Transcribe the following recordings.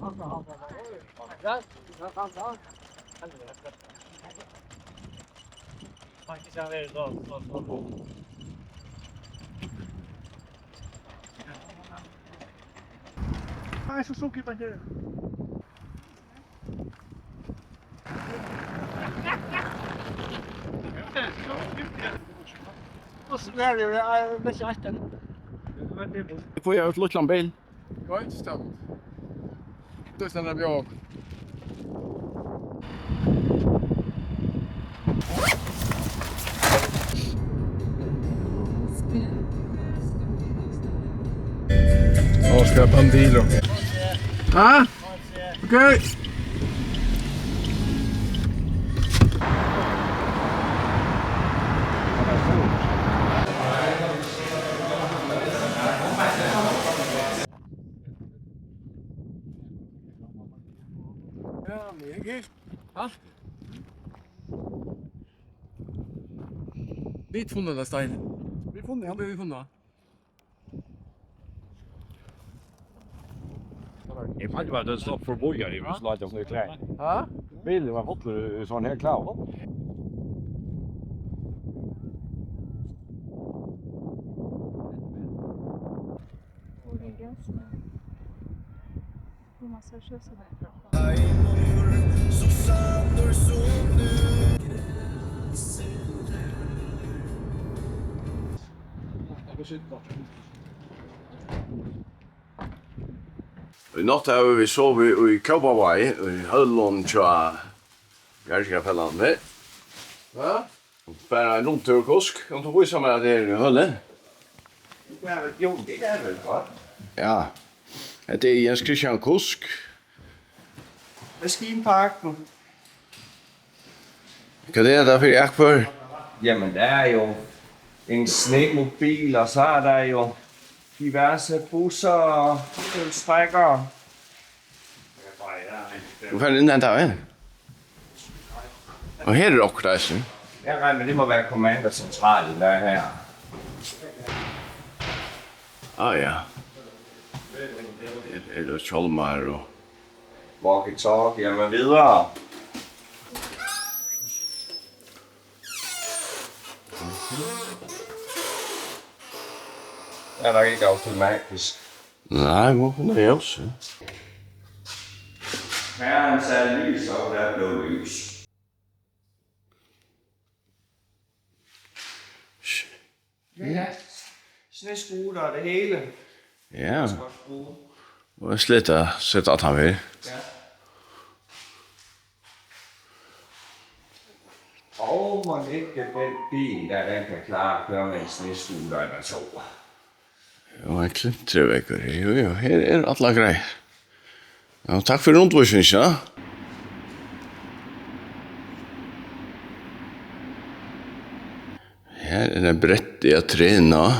Ah, så såg jag här. Och så där är det så att får jag ut Luttland bil. Ja, inte stämt. Då stannar vi av. Ja, ska jag bandilo. Ah? Okej. Ja, men ja. Vi funnet den steinen. Vi funnet, ja, vi funnet. Jeg fant jo at det stopp for boja i slaget om det klær. Ja? Bilen var fått sånn her klar. I natt har vi sovet i Kaupavai, i Höllån tja Bjärgafällan. Ja? Bara en rundtur kusk, om du visar mig att det är i Höllen. Jo, det är väl va? Ja, det är Jens Christian Kusk. Maskinparken. Vad är det för jakför? Jamen, der er jo en snekmobil, og så er der jo diverse busser og strækker. Du får in den där. Och här är det också där. Jeg regner med, det må være kommandocentralen, der er her. Ah ja. Det är det Chalmar och Walkie-talkie, jamen videre. Det er nok ikke automatisk. nej, vad är det också? Her er en særlig lys, og der er blå lys. Ja, snescooter og det hele. Ja, Godt bruge. och jag sliter sätta att han vill. Ja. Og må ikke den bil, der den kan klare at køre med en snescooter eller to. Jo, en klintrevekor. Jo, här är alla grejer. Ja, tack för rundvisningen, ja. Här är det brett i att träna.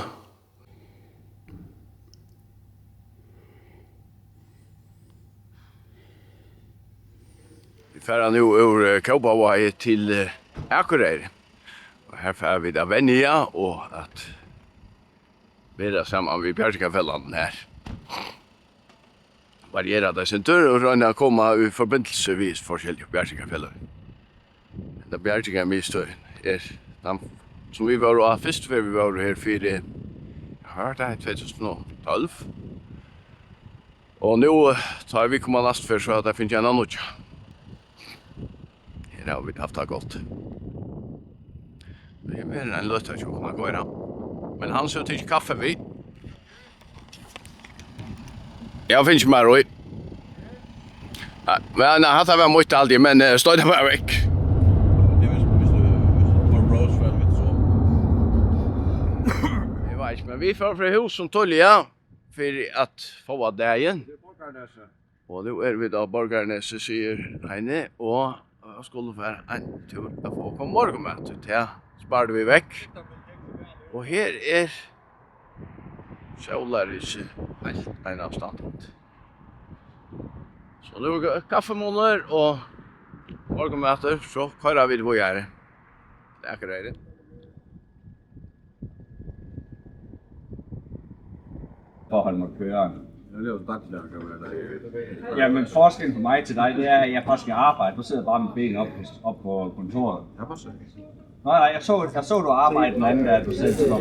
Vi färrar nu ur Kaupavai till Akureyri. Och här färrar vi där vänja och att vara samman vid Bjärgafällan här. Variera det sin tur och röna komma i förbindelse vid forskjellige Bjärgafällan. Det Bjärgafällan är den som vi var av först för vi var här för jag har det 2012. Och nu tar vi komma last för så att det finns en annan. Här har vi haft det gott. Det är mer en lötta som kommer gå i. Men han söker inte kaffe vi. Jag finns med Roy. Ja, men han har varit mycket alltid men står det bara väck. Det var inte men vi får från hus som tolja för att få dagen. Och då är vi då Borgarnes säger Heine och jag skulle för en tur att få komma morgonmat ut här. Sparade vi väck. Och här är Fjallabjargarar helt en avstand. Så nu är kaffemåner och morgonmater så körar vi det göra. Det är grejer. For at holde mig kørende. Det er jo Fjallabjargarar. Ja, men forskellen for mig til dig, det er, at jeg faktisk skal arbejde. Du sidder bare med benene op på kontoret. Ja, hvad så? Nej, jeg så du arbejde den anden, der du sidder til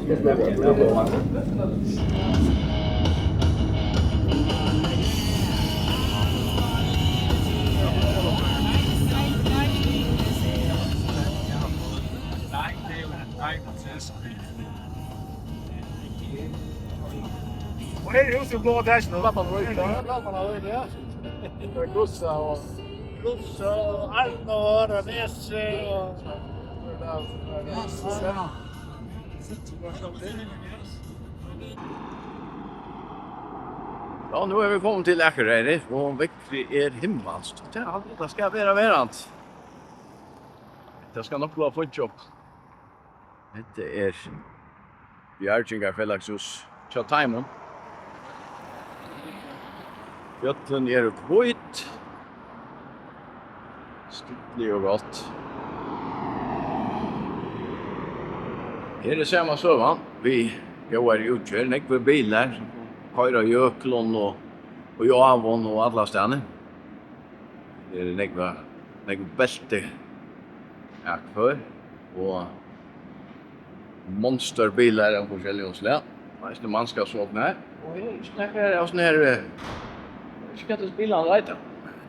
Og her er huset blå dashen, og lappen røyde. Lappen røyde, ja. Det er Gussa og Arnor og Nesse og... Ja, nu er vi kommet til Akureyri, og virkelig himmelsk. Det skal være verant. Det skal nok bli funnet opp. Dette Bjargingarfellagshus Tjataimon. Bjøtlen kvøyt. Stittlig og godt. Her er samme søvann. Vi går i utkjør, nekve biler, køyre Jøklund og Javon og alle stedene. Her er nekve belte akfør og monsterbilar av forskjellige slag. Det er mannskapsvåpen her. Og jeg snakker av sånne her... Jeg skal ikke spille han reita.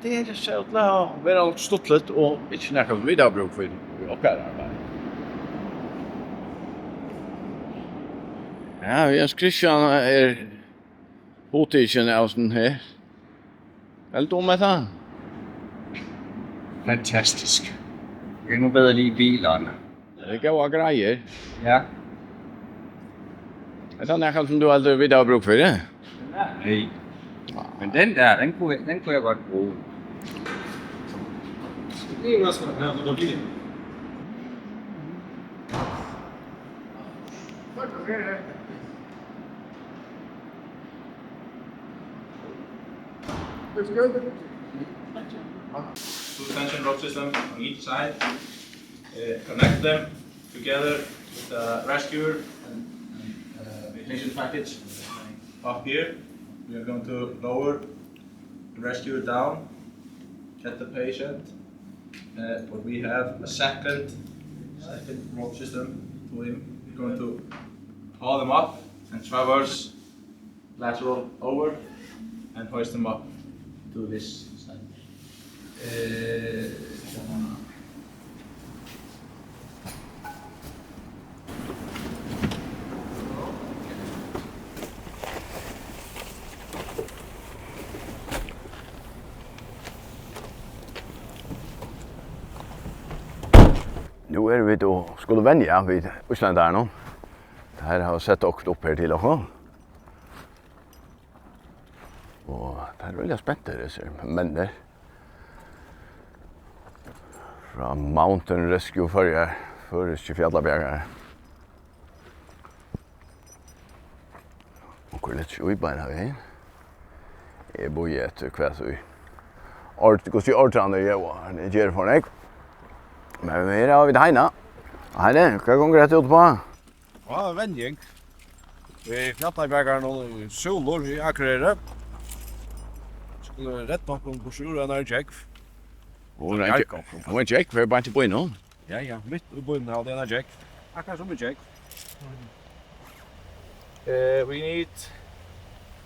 Det er så til å være stuttlet og ikke snakke om videobruk for oppgave arbeid. Ja, Jens Christian er hovedtidsen av sånne her. Vel dum med det? Fantastisk. Jeg kan nu bedre lide bilerne. Det går av greier. Ja. Er det noe som du aldri vil ha bruk for det? Nej. Men den der, den kunne jeg godt bruge. Det er også her, når du bliver. Suspension rope system on each side. Connect them together with the rescuer and vacation package. Up here, we are going to lower the rescuer down, get the patient, but we have a second rope system to him. We're going to haul them up and traverse lateral over and hoist them up to this side. Nu er vi då skulle vänja vid Íslandi här nu. Det här har sett åkt upp här till och det är väldigt spänt det ser men det från Mountain Rescue för Fjallabjargarar. Och kollet ju i bara här. Jag bor ju ett kväll så art går ju ordrander jag han ger för mig. Men vi har vi det heina. Her er hva går rett ut på? Ja, vending. Vi Fjallabjargarar noen solor i Akureyri. Skulle rett nok på sjur og en jack. Og en jack, vi er bare til på nå. Ja, mitt i bunnen av den jack. Akkurat som en jack. We need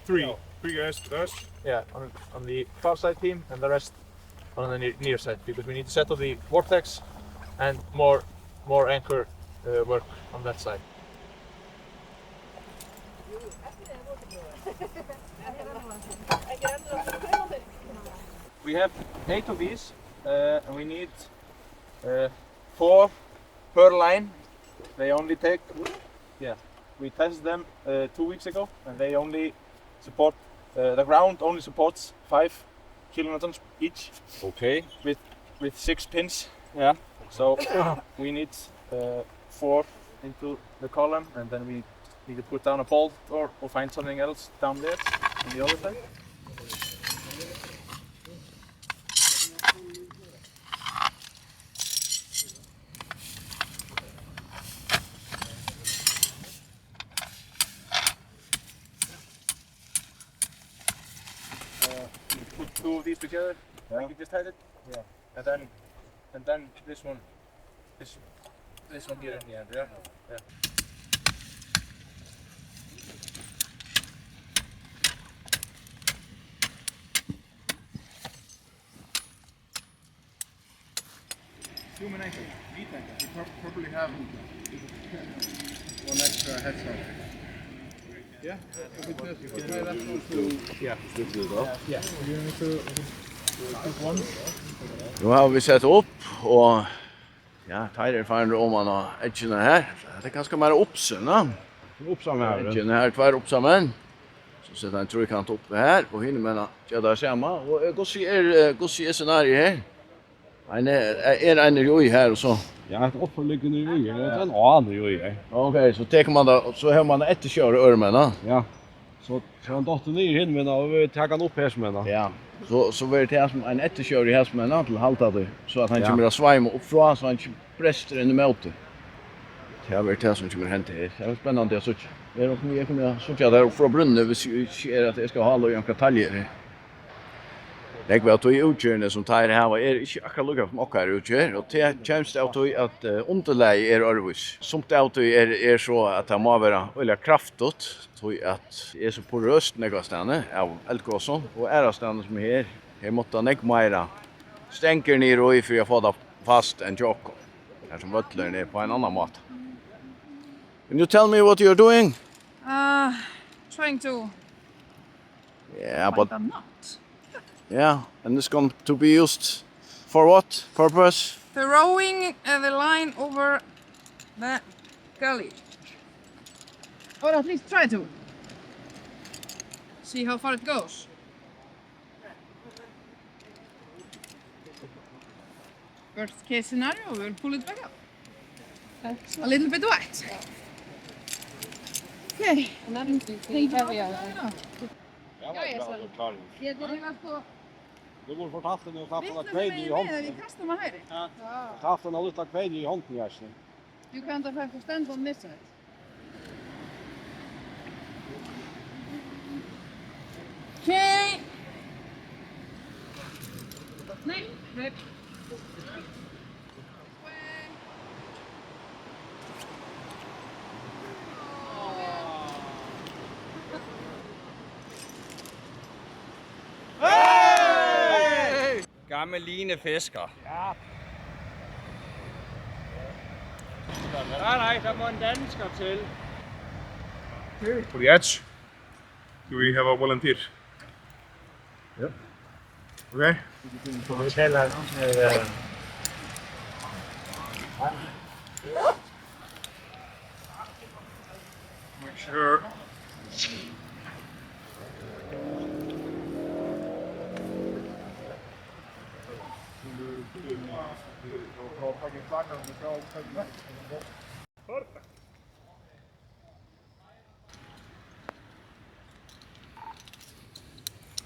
three guys with us. Yeah, on the far side team and the rest on the near side because we need to settle the vortex and more anchor work on that side. We have 8 of these and we need 4 per line. They only take, we tested them 2 weeks ago and they only support, the ground only supports 5 kilonewtons each. Okay. With 6 pins. Yeah. So we need 4 into the column and then we need to put down a bolt or find something else down there on the other side. put two of these together, like you just had it. Yeah. And then this one here in the end, yeah. Yeah. Human ankle, meat ankle. You probably have one extra headstone. Yeah, if it does, you can try that one too. Yeah. Yeah. You need to put one. Nu har vi sett upp och ja, Tyler finder om man har edgen här. Det är ganska mer uppsöna. Uppsamma Edgen här kvar uppsamman. Så sätter han trykant upp här och hinner med att det samma och gå se scenario här. Han en ju här och så. Ja, ett uppförliggande ju. Det är en annan ju. Okej, så tar man då så har man efterkör örmarna. Ja. Så han dotter ner in men och vi tar han upp här som Ja. Så var det som en efterkör i häsmen till halta det så att han kommer att svajma upp från så han inte prester in i möte. Det har varit det som kommer hända här. Det är spännande att se. Det är nog jag kommer så där upp från brunnen vi ser att jag ska ha alla några detaljer. Det var att i utgörande som tar det här var inte akkurat lukka som åker utgör och det känns det att underläge är örvis. Som det är så att det må vara väldigt kraftigt tror att är så poröst nägastande av eldgåsen och ärastande som är här måste nägg mera stänker ner och för att få det fast en joko. Här som vattlar ner på en annan mat. Can you tell me what you're doing? Trying to Yeah, find but a knot. yeah, and it's going to be used for what purpose? Throwing the line over the gully. Or at least try to. See how far it goes. Worst case scenario, we'll pull it back up. A little bit wet. Okay. Du går fortalt nu och tappar Vittu kveid i hånden. vi kastar med här. Tappar en liten kveid i hånden Jasne. You can't have to stand on this side. Okay. Nej, nej. Gammel linefisker. Ja. Nej, der må en dansker til. For the edge, do we have a volunteer? Yep. Okay. Make sure.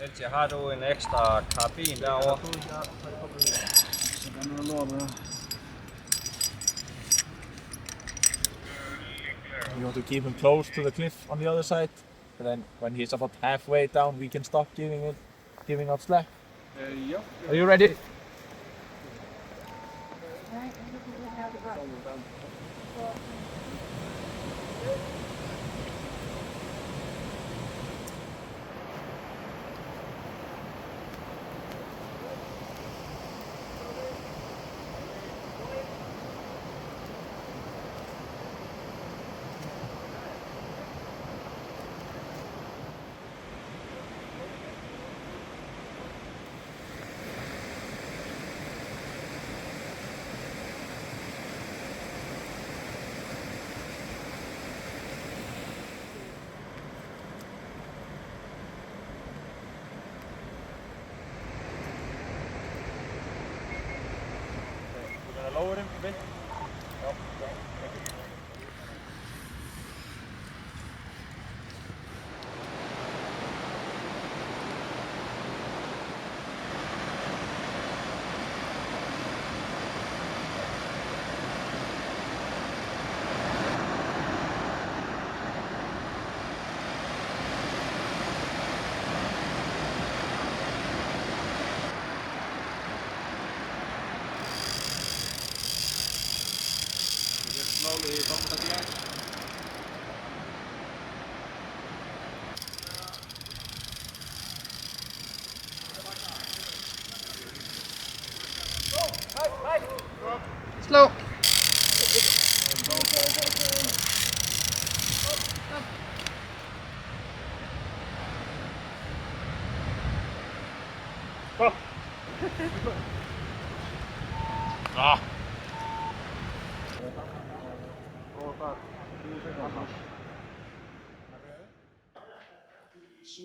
Ellers har du en ekstra karabin derovre. You want to keep him close to the cliff on the other side, and then when he's about halfway down, we can stop giving out slack. Yeah. Are you ready?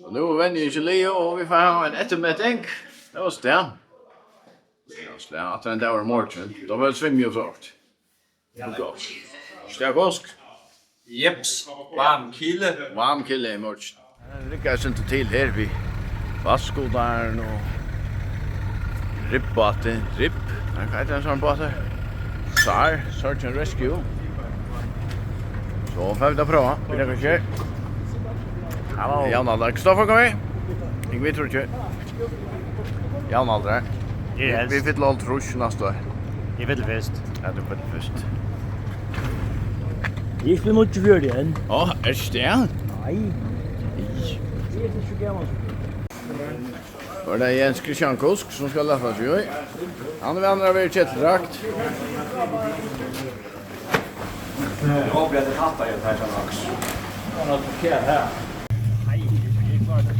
Og nu vender jeg til Leo, og vi får ha en ettermøting. Det var sted. Det var at den der var morgen. Da var det svimmer jo sagt. Stærk osk. Jeps, varm kilde. Varm kilde i morgen. Det ligger jeg ikke til her vi vasskodaren og ribbbaten. Ribb. Hva heter den sånn båt her? SAR, Search and Rescue. Så får vi da prøve. Vi legger ikke. Hallo. Jan Aldar. Kristoffer, kom vi. Ikke vi tror ikke. Jan Aldar. Yes. Vi fyller alt trus neste år. Jeg vet først. Ja, du fyller først. Jeg spiller mot 24 igjen. Å, er det det? Nei. Jeg er ikke gammel. Og det er Jens Christian Kusk som skal leffe seg i. Han er vandret ved kjetteldrakt. Jeg håper at det tappar jeg tar laks. Han har parkert her.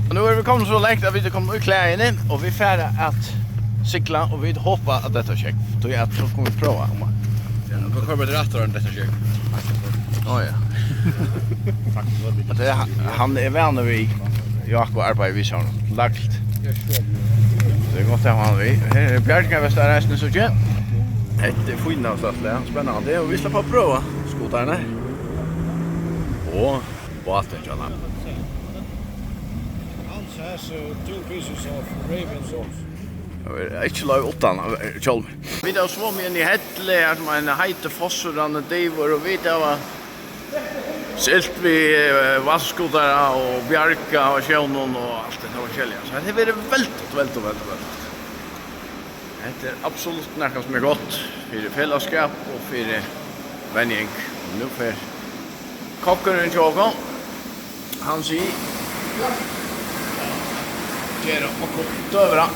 Og nu er vi kommet så lengt at vi kommer ut klæene, og vi er ferdig at cykla, og vi håper at dette skjer. Så jeg tror kommer vi prøve om det. Hva kommer det rettere enn dette skjer? Åja. Han er venner vi Jakob arbeider vi sånn lagt. Det er godt at han vi. Her er Bjarga hvis det er reisende så ikke. Det er fint av stedet, spennende. Og vi slipper prøve skoterne. Og båten kjønner. Hans has 2 pieces of raven sauce. Det er ikke lov åttan av kjolm. Vi har svåm inn i Hedle, som er en heite fossorande divor, og vi har silt vi vaskodara og bjarka og sjøvnon og alt det forskjellige. Så det er veldig. Det er absolutt noe som er godt for fellesskap og for venning. Og nå for kokkeren Tjåko, han sier gjør og døvra.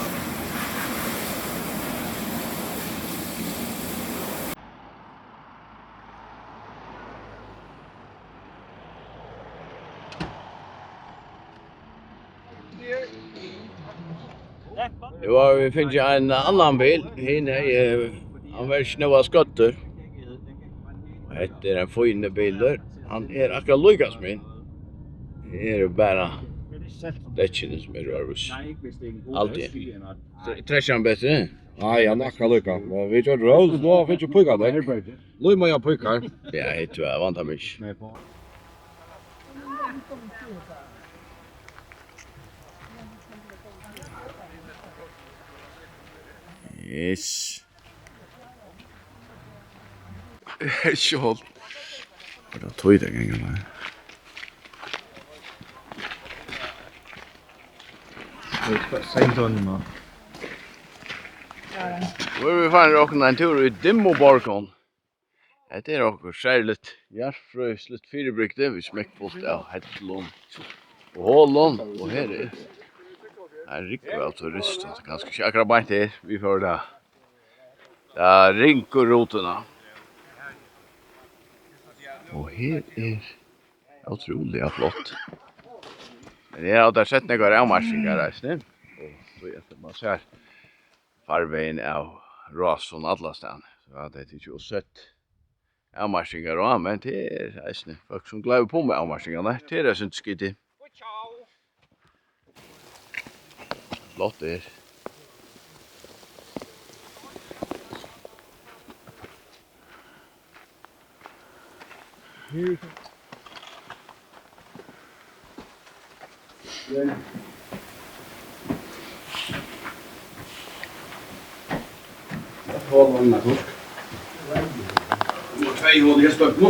Nu har vi finnet en annan bil. Han var snöa skotter. Det är en fine bil. Han är akkurat lyckas min. Det är bara däcken som är rörvis. Alltid. Träschar han bättre? Nei, han er akkurat lykka. Men vi kjørte rød, nå finnes jo pykka der. Løy må jeg pykkar. Ja, det tror jag vantar mig. Yes. Skjold. Vad har tog det gången där? Sent on man. Då är vi fan råkna en tur i Dimmoborgon. Det är också särskilt hjärtfrösligt fyrirbrykte vi smäckfullt av Hedlund och Hålund och här är en riktig av turister så kanske inte akkurat bara inte vi får det. Det är rinkorrotorna. Och här är otroligt flott. Men jag har sett några avmarsningar där snö. Och så är man ser farvägen av ras och alla stan. Så att det är ju sett avmarsningar och men det är snö. Folk som glömmer på med avmarsningarna. Det är sånt skit. Flott det är. Håll med torsk. Och 2 hål i stopp nu.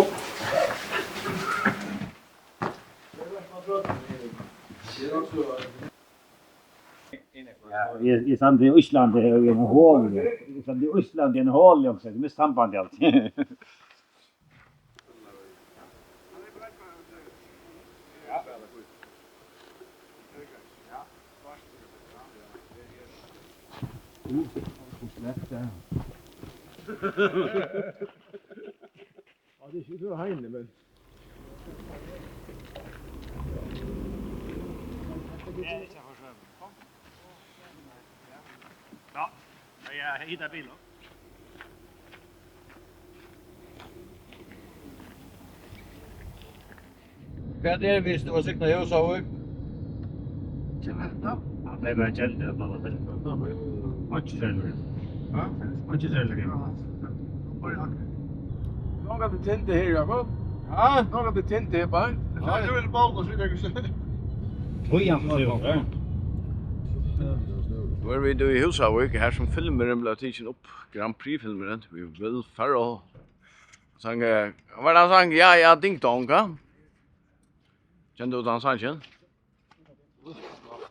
I Íslandi i Íslandi er en hål. I Íslandi i Íslandi er en hål också. Det är samband allt. Ja, det är ju så här inne men. Ja, jag hittar bilen. Hva er det hvis du var sikta i huset av? Det är bara källor på det. Mycket säljare. Ja, mycket säljare. Några det tinte här, Jakob. Ja, några det tinte här bara. Ja, det vill bara så det går. Bojan på det. Nå er vi i Husavik, her som filmeren ble tidsen opp, Grand Prix-filmeren, vi vil Ferrell. Sang, hva han sang? Ja, ja, ding dong, ja? Kjente du den sangen?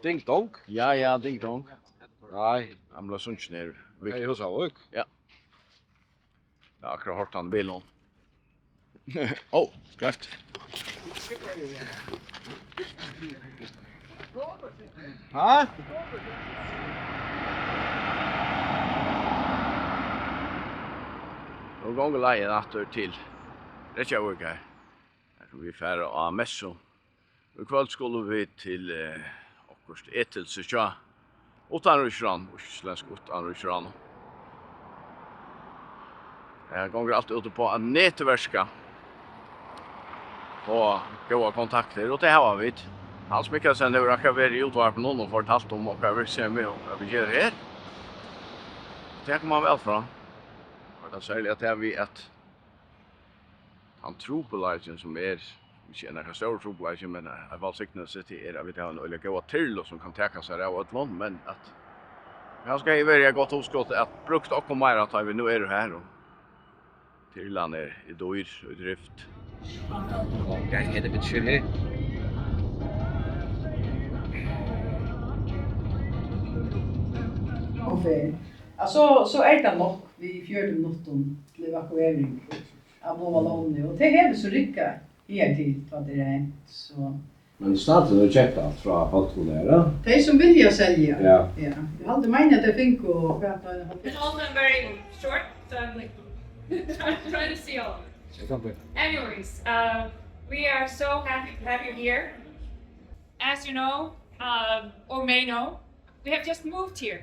Ding dong. Ja, ja, ding dong. Nej, Han ble sunnet ned. det är hos Avik. Ja. Jeg har akkurat hørt han i bilen. Åh, skreft. Ha? Nå ganger leien atter til Reykjavik her. Her skal vi fære av Messo. I kveld skulle vi til akkurat etelse tja. Utanrysran, isländsk utanrysran. Jag går alltid ute på en nätverka. Och goda kontakter, och det har vi. Hans Mikkelsen har akkurat vært i utvarpen og fortalt om hva vi ser med og hva vi gjør her. Det kommer man vel fra. Og det er særlig at det er vi at han trobelagen som er, ikke en akkurat større trobelagen, men jeg valgte siktene seg til at vi har en øyelig gode tillo som kan teka seg av et land, men at han skal være godt huskott at brukt okkur mer at vi nå er her, og tillan er i dyr og i drift. Jeg heter Betchille. Så er det nok vi 4 minutter til evakuering av Novalone, og det er så rykka her til hva det er hendt, så... Men staten har kjøpt alt fra Haltkonera? De som vilja sälja. Ja. Ja. Jag hade menat att det fick och It's all been very short, so I'm like trying to see all of it. Anyways, we are so happy to have you here. As you know, or may know, we have just moved here.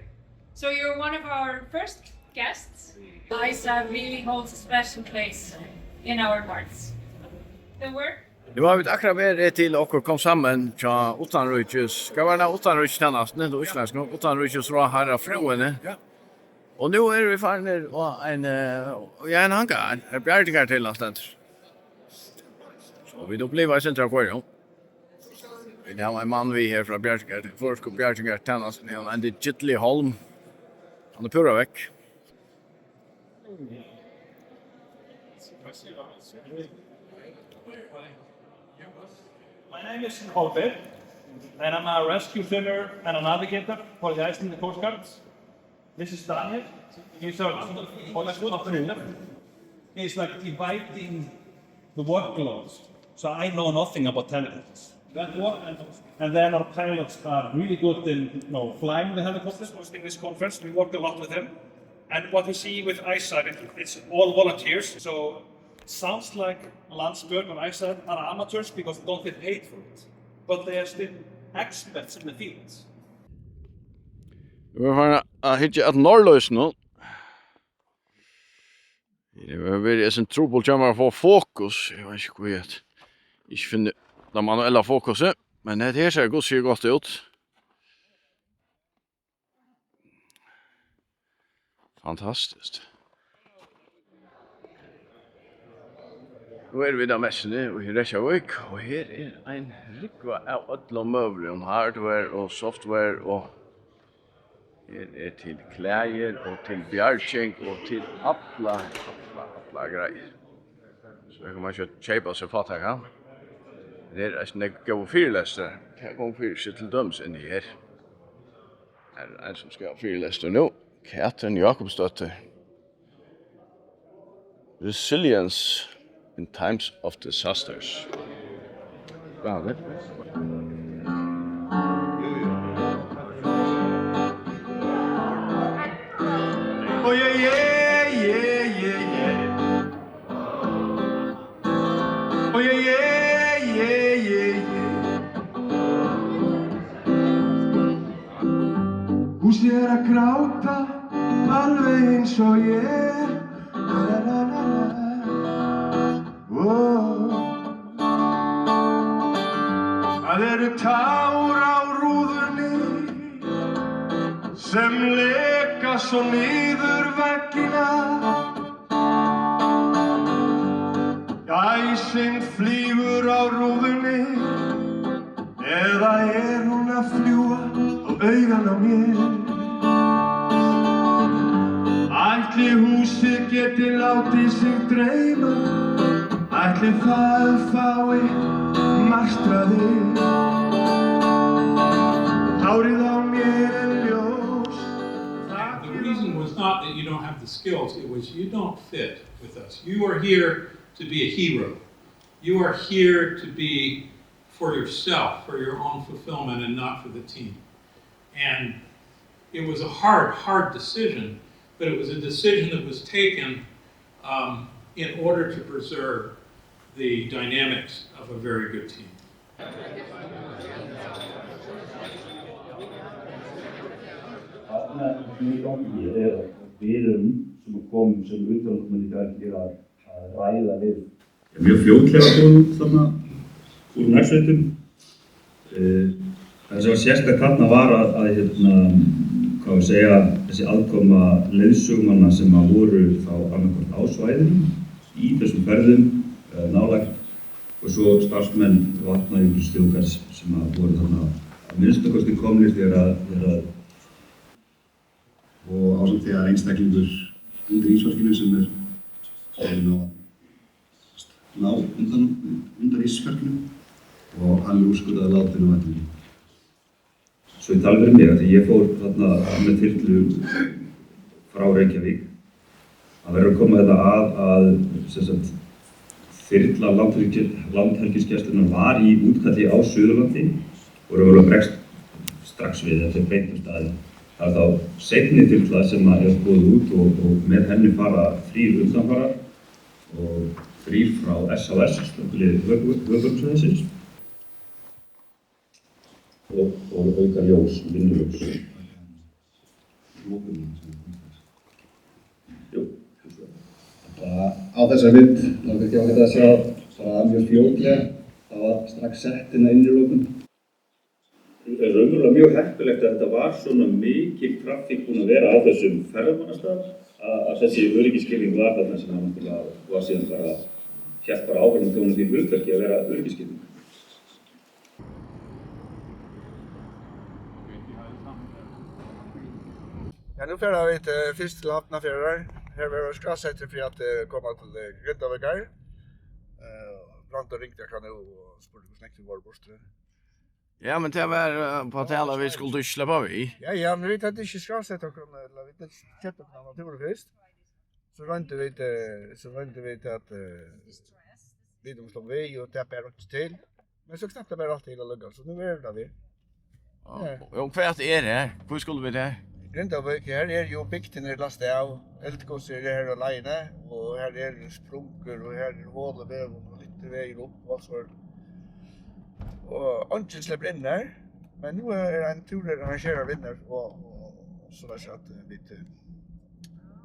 So you're one of our first guests. Isa really holds a special place in our hearts. The work. Nu har vi akkurat vært til dere kom sammen til utanrykes, skal være utanrykstjennesten, det islandsk, utanrykes fra herre fruene. Og nu er vi ferdig og en hangar, en bjergtikar til anstendt. Så vi opplever i sentra akvarium. Vi har en mann vi her fra bjergtikar, forsk bjergtikar tjennesten, en digitally Holm. Han er pura vekk. My name is Holger, and I'm a rescue swimmer and a navigator for the Icelandic Coast Guard. This is Daniel. He's He's like dividing the workloads, so I know nothing about helicopters. And then our pilots are really good in flying the helicopters. Hosting this conference, we work a lot with them. And what we see with ISAR, it's all volunteers. So sounds like Landsbjörn and ISAR are amateurs because they don't get paid for it. But they are still experts in the fields. Vi har hittat ett norrlös nu. Det var väldigt en trubbel att få fokus. Jag vet inte hur jag inte finner det manuella fokuset. Men det här ser gott ut. Fantastiskt. Nu är vi där mässene i Reykjavik och här är en rikva av alla möbler, hardware och software och här är till kläder och till bjärgking och till alla grejer. Så här kan man köpa sig fatt här. Det är en gå fyrläster. Här går fyr sig till döms in i här. Här är en som ska ha fyrläster nu. Katrin Jakobsdotter. Resilience in times of disasters. Wow, Oh yeah, yeah, yeah, yeah, yeah. Oh yeah, yeah, yeah, yeah, yeah. Húsið að gráta, alveg eins og ég. Það eru tár á rúðunni sem leka svo niður veggina. Gæsin flýgur á rúðunni eða hún að fljúga á augan á mér. Ætli húsið geti látið sig dreyma, ætli það fái martraðir. Hárið á mér ljós. The reason was not that you don't have the skills, it was you don't fit with us. You are here to be a hero. You are here to be for yourself, for your own fulfillment, and not for the team. And it was a hard decision, but it was a decision that was taken in order to preserve the dynamics of a very good team. Við sem komum sem utlandsmenn í dag að ræða við. Mjög fljótlega komum þarna úr nærsveitum. Það sem var sérstakt þarna var þessi aðkoma leiðsögumanna sem voru þá annaðhvort á svæðinu í þessum ferðum nálægt og svo starfsmenn vatnajökulsþjóðgarðs sem voru þarna að minnsta kosti komnir þegar og ásamt því að einstaklingur undir ísverkinu sem ná undan ísverkinu og hann úrskurðaði látinn á vettvangi. Svo ég tala fyrir mig að því ég fór þarna með þyrlu frá Reykjavík að verður að koma þetta að þyrla landhelgisgæslunnar var í útkalli á Suðurlandi og raunverulega bregst strax við eftir beintum staði. Það er þá seinni þyrla sem er boðið út og með henni fara 3 undanfarar og 3 frá SOS, slökkvilið höfuðborgarsvæðisins og auka ljós, vinnuljós. Á þessari mynd langar ekki ágætt að sjá bara mjög fljótlega, það var strax sett inn að innrilokun. Það er raunverulega mjög heppilegt að þetta var svona mikil trafík búin að vera á þessum ferðamannastað að þessi öryggisskilning var þarna sem hann var síðan bara hélt bara áfram þjóna því hlutverki að vera öryggisskilning. Ja, nu färrar vi först till Hafnarfjärrar. Här var skassätter för att komma till Grindavíkar. Brant och ringde jag kan nu och spurte hur snäckt vi var bort. Ja, men det var på att alla vi skulle släppa vi. Ja, men vi vet att det inte skassätter och eller vi inte köpte på naturen först. Så rönte vi att vi de slog vi och täppade runt till. Men så knappt det bara alltid hela luggan så nu är det vi. Ja. Och vad är det? Hur skulle vi det? Grindavík, her jo bygtene lastet av, eldgåser her alene, og her sprunker, og her hålevev, og litt veier opp, og alt sånt. Og ånden slipper inn her, men nå en tur arrangerer vinner, og så er det at vi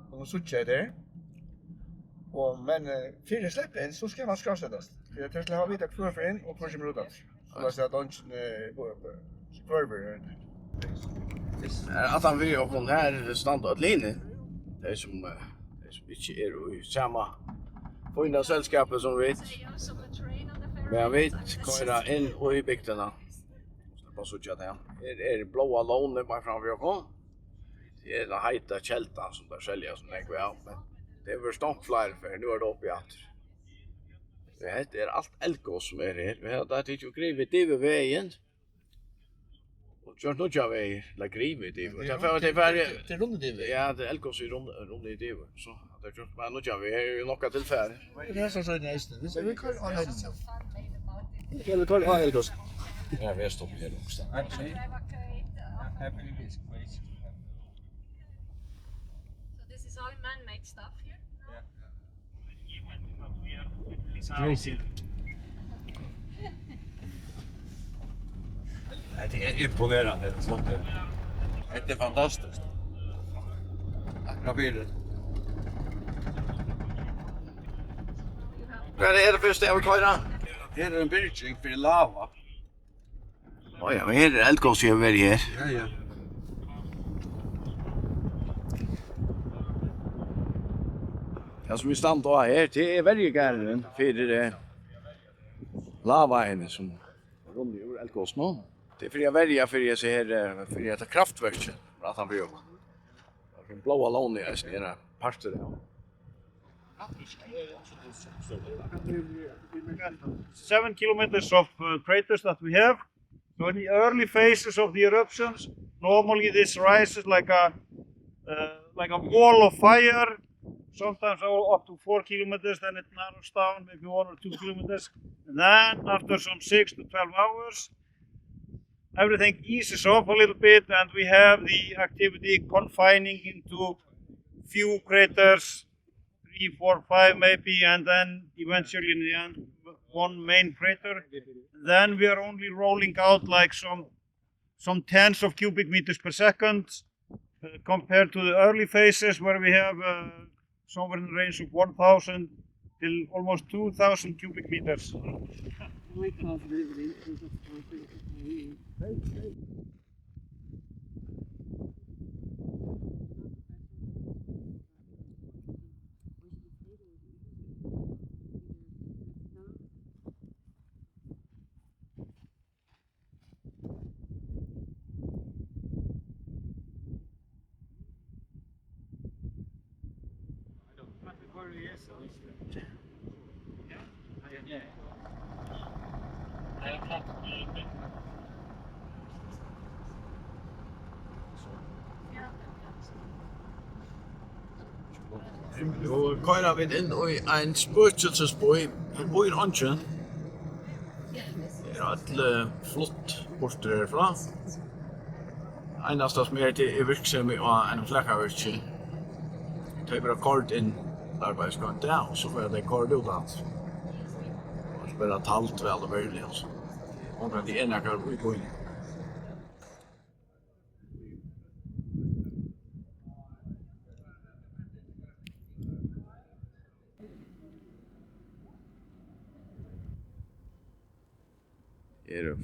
kommer suttje der. Men før jeg slipper inn, så skal man skrassettes. For jeg skal ha vidt kvar for inn, og kvar som rutat. Så det er at ånden kvarver her. Att han vill ha den här standardlinjen. Det är som inte är i samma fina sällskapet som vi vet. Men jag vet köra in och i bygderna. Bara så att det är blåa lån bara framför jag. Det är den heta kältan som där säljer som jag vill. Men det är väl stoppflyer för nu är det uppe i allt. Det är allt elgås som är här. Vi har det inte skrivit över vägen. Kört nog jag väg, la grive det. Jag får det till runt det. Ja, det elgås i runt det så det kört bara nog jag väg är nog till färd. Det är så nästan. Vi kan ha det. Vi kan ha elgås. Ja, vi stoppar här också. So this is all man-made stuff here? Yeah. It's crazy. Det är imponerande. Det är fantastiskt. Tack för det. Vad är det första jag vill köra? Det är en bildning för lava. Oj, ja, men här är eldgås jag vill här. Ja. Ja, som vi stand då här, det är väldigt gärna för det lava som runt ur eldgås nu. Det är för jag välja för jag ser för jag tar kraftverk att han blir. Den blåa lån är snära parter där. 7 kilometers of craters that we have. So in the early phases of the eruptions, normally this rises like a wall of fire. Sometimes up to 4 kilometers, then it narrows down, maybe 1 or 2 kilometers. And then after some 6 to 12 hours, everything eases off a little bit, and we have the activity confining into few craters, 3, 4, 5 maybe, and then eventually in the end, one main crater. Then we are only rolling out like some tens of cubic meters per second, compared to the early phases where we have somewhere in the range of 1,000 till almost 2,000 cubic meters. Nu kører vi ind i en spøgelsesbøj. Vi bor i Røntgen. Det er alle flott borte herfra. Eneste som det er virksomhet og en flekkavirksomhet. Det er bare kort inn arbeidsgående der, og så får det kort ut alt. Og så bare talt ved alle verdelige. Og det er nærkere vi går inn.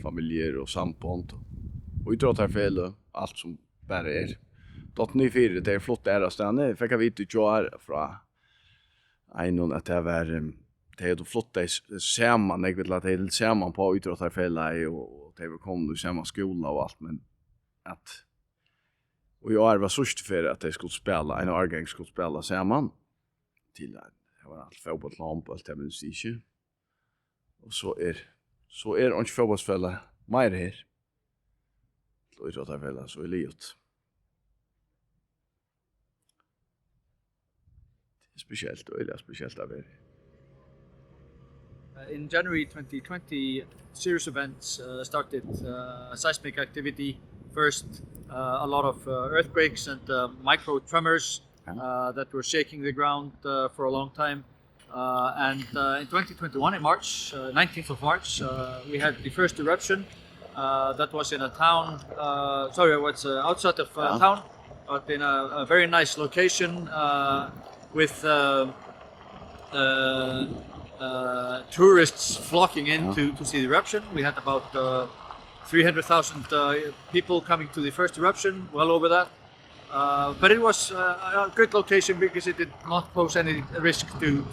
Familjer och samband och idrottarfälle allt som bara är. Dott ny fyra det är flott där stanna. Fick jag vite jar från en att det var det är flott det samman jag vill att det är samman på idrottarfälle och det kom du samma skola och allt men att och jag var sust för att det skulle spela en årgång skulle spela samman till det var allt fotboll handboll det minns inte. Och så är inte fotbollsfälla mer här. Så är det fälla så är liot. Det är speciellt och är speciellt av det. In January 2020, serious events started. Seismic activity first, a lot of earthquakes and micro tremors that were shaking the ground for a long time. And in 2021, in March, 19th of March, we had the first eruption. That was in a town, outside of town, but in a very nice location with tourists flocking in to see the eruption. We had about 300,000 people coming to the first eruption, well over that. But it was a good location because it did not pose any risk to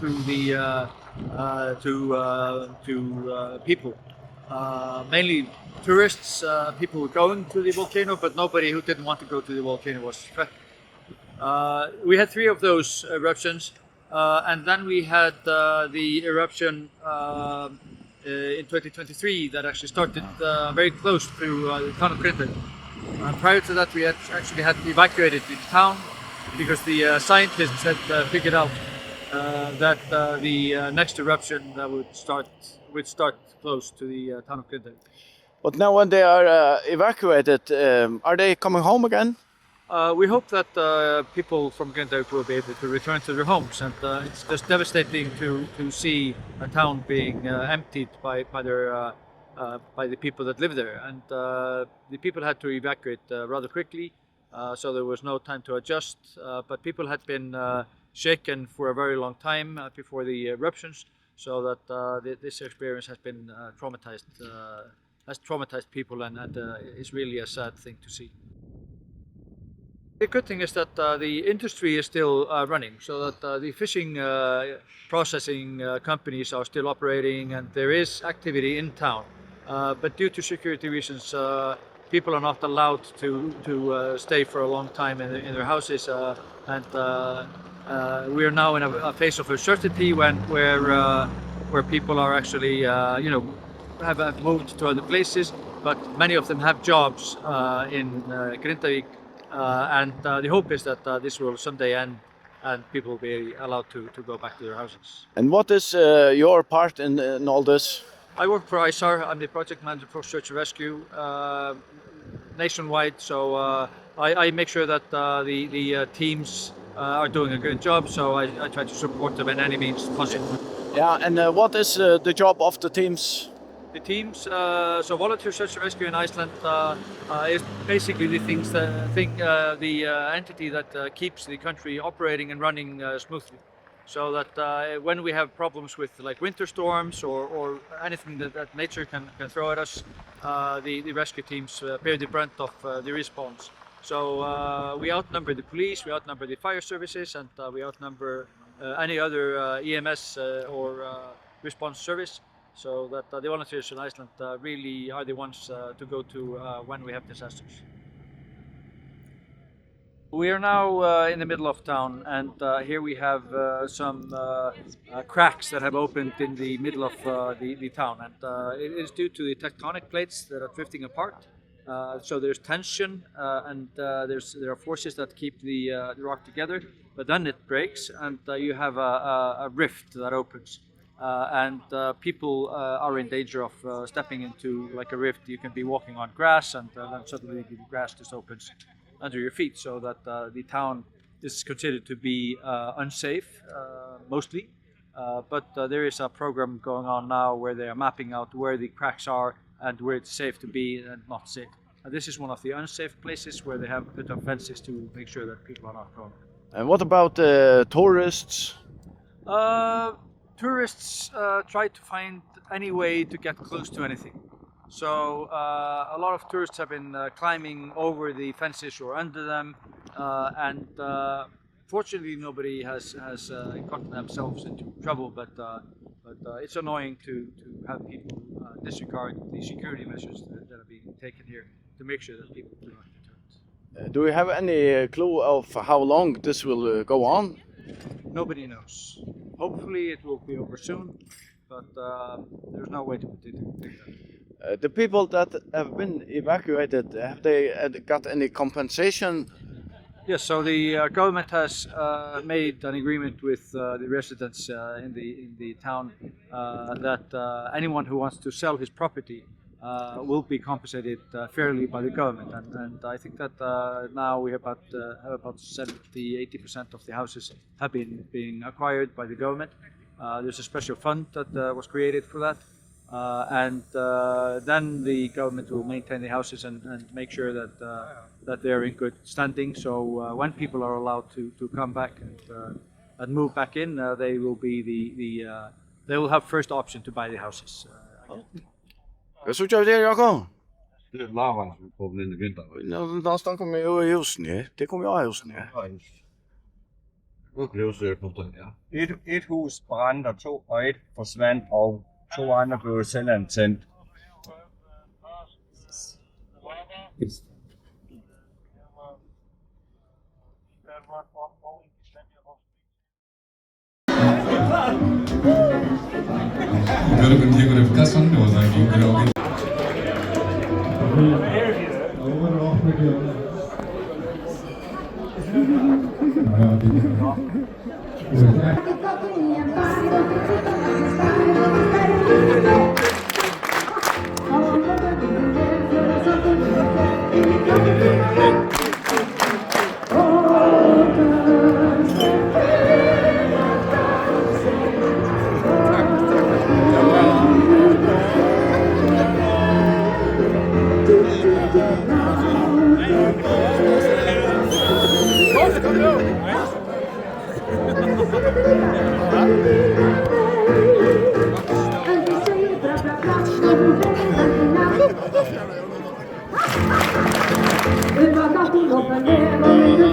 people. Mainly tourists, people were going to the volcano, but nobody who didn't want to go to the volcano was threatened. We had 3 of those eruptions, and then we had the eruption in 2023 that actually started very close to the town of Grinda. Prior to that, we had actually had evacuated the town because the scientists had figured out that the next eruption would start close to the town of Grinda. But now when they are evacuated, are they coming home again? We hope that people from Grinda will be able to return to their homes, and it's just devastating to see a town being emptied by the people that live there. And the people had to evacuate rather quickly. so there was no time to adjust. But people had been shaken for a very long time before the eruptions, so that this experience has been has traumatized people, and is really a sad thing to see. The good thing is that the industry is still running, so that the fishing processing companies are still operating, and there is activity in town. But due to security reasons, people are not allowed to stay for a long time in their houses, and we are now in a phase of uncertainty where people are actually have moved to other places, but many of them have jobs in Grindavík. And the hope is that this will someday end and people will be allowed to go back to their houses. And what is your part in all this? I work for ISAR. I'm the project manager for search and rescue nationwide. So I make sure that the teams are doing a good job. So I try to support them in any means possible. Yeah, and what is the job of the teams? The teams, so volunteer search and rescue in Iceland is basically the entity that keeps the country operating and running smoothly. So that when we have problems with like winter storms or anything that nature can throw at us, the rescue teams bear the brunt of the response. So we outnumber the police, we outnumber the fire services, and we outnumber any other EMS or response service. So that the volunteers in Iceland really are the ones to go to when we have disasters. We are now in the middle of town, and here we have some cracks that have opened in the middle of the town, and it is due to the tectonic plates that are drifting apart. So there's tension, and there are forces that keep the rock together, but then it breaks, and you have a rift that opens. And people are in danger of stepping into like a rift. You can be walking on grass, and then suddenly the grass just opens under your feet, so that the town is considered to be unsafe mostly. But there is a program going on now where they are mapping out where the cracks are and where it's safe to be and not safe. And this is one of the unsafe places where they have put up fences to make sure that people are not going. And what about tourists? Tourists try to find any way to get close to anything. So a lot of tourists have been climbing over the fences or under them, and fortunately nobody has gotten themselves into trouble. But it's annoying to have people disregard the security measures that are being taken here to make sure that people do not get hurt. Do we have any clue of how long this will go on? Nobody knows. Hopefully it will be over soon, but there's no way to predict that. The people that have been evacuated, have they got any compensation? Yes, so the government has made an agreement with the residents in the town that anyone who wants to sell his property will be compensated fairly by the government, and I think that now we have about 70–80% of the houses have been being acquired by the government. There's a special fund that was created for that, and then the government will maintain the houses and make sure that they're in good standing. So when people are allowed to come back and move back in, they will be they will have first option to buy the houses. Så kör vi det, Jakob. Det är lavan som kommer in i vintern. Någonstans kommer ju i husen. Det kommer jag i husen. Et hus brændte, og et forsvandt, og 2 andre blev selvantændt. 여러분 기억을 가성료나 기억을 Hey! Ja.